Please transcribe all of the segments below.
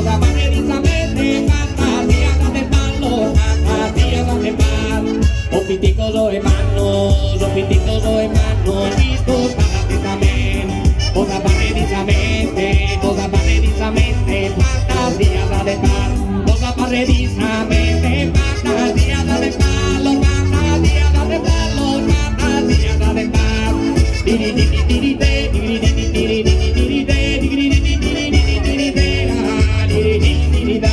cosa barredizamente, fantasía de palo, fantasía de palo. Os piticos o hermanos, os piticos o hermanos, discos para ti también. Cosa barredizamente, fantasía de palo. Cosa barredizamente, fantasía de palo, fantasía de palo, fantasía de palo. Diri diri diri de, diri diri diri diri diri de, diri diri diri diri diri de, ah, diri diri diri da.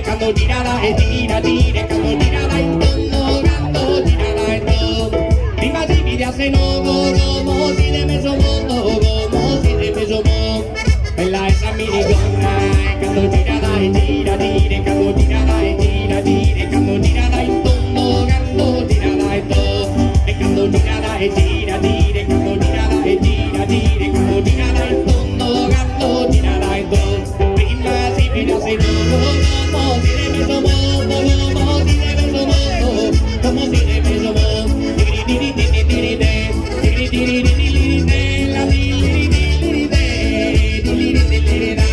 Quando tirala e tira, quando tirala in tondo, quando tirala in tondo. Prima si vede a se no, como si le meso mondo, como si le meso mondo. Bella esa minigonna, quando tirala e tira, quando tirala e tira, quando tirala in tondo, quando tirala in tondo. E quando tirala e tira, quando tirala e tira, quando tirala in tondo, quando tirala in tondo. Prima si vede a se no, como si le meso mondo, como si le meso mondo, como si le meso mondo. Tiri tiri tiri tiri de, tiri tiri tiri de, la tiri tiri de, tiri tiri tiri da.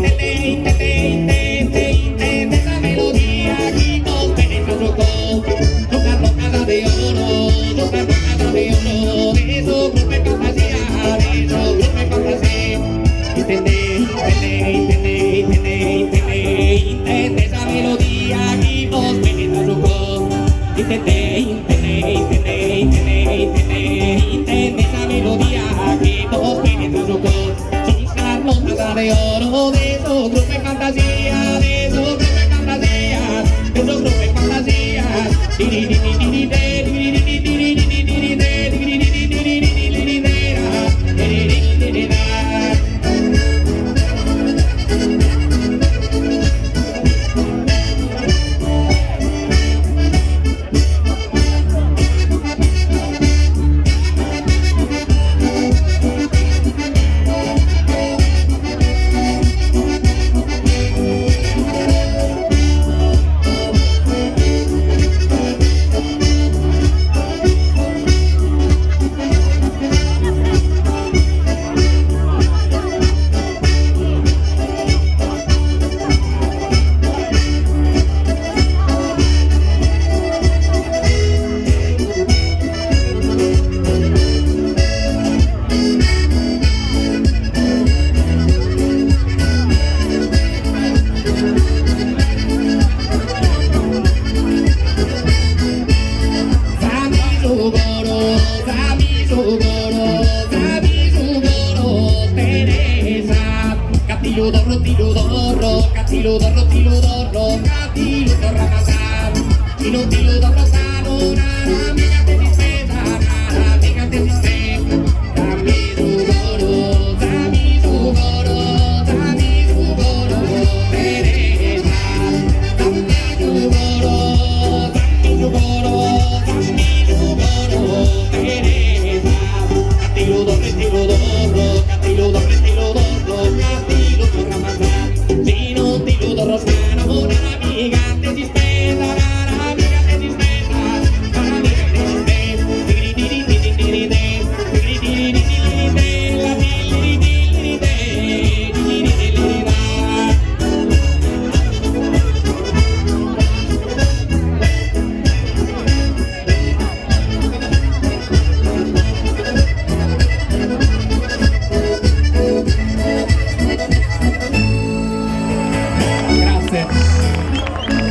intente esa melodía aquí con penetra su voz. Tocar los casas de oro, tocar los casas de oro, de esos grupos de fantasía, de esos grupos de fantasía. Intente esa melodía aquí vos penetra su voz. Intente esa melodía aquí vos penetra su voz. Son las notas de oro de esos grupos de fantasía, de esos grupos de fantasía, de esos grupos de fantasía. Tilo,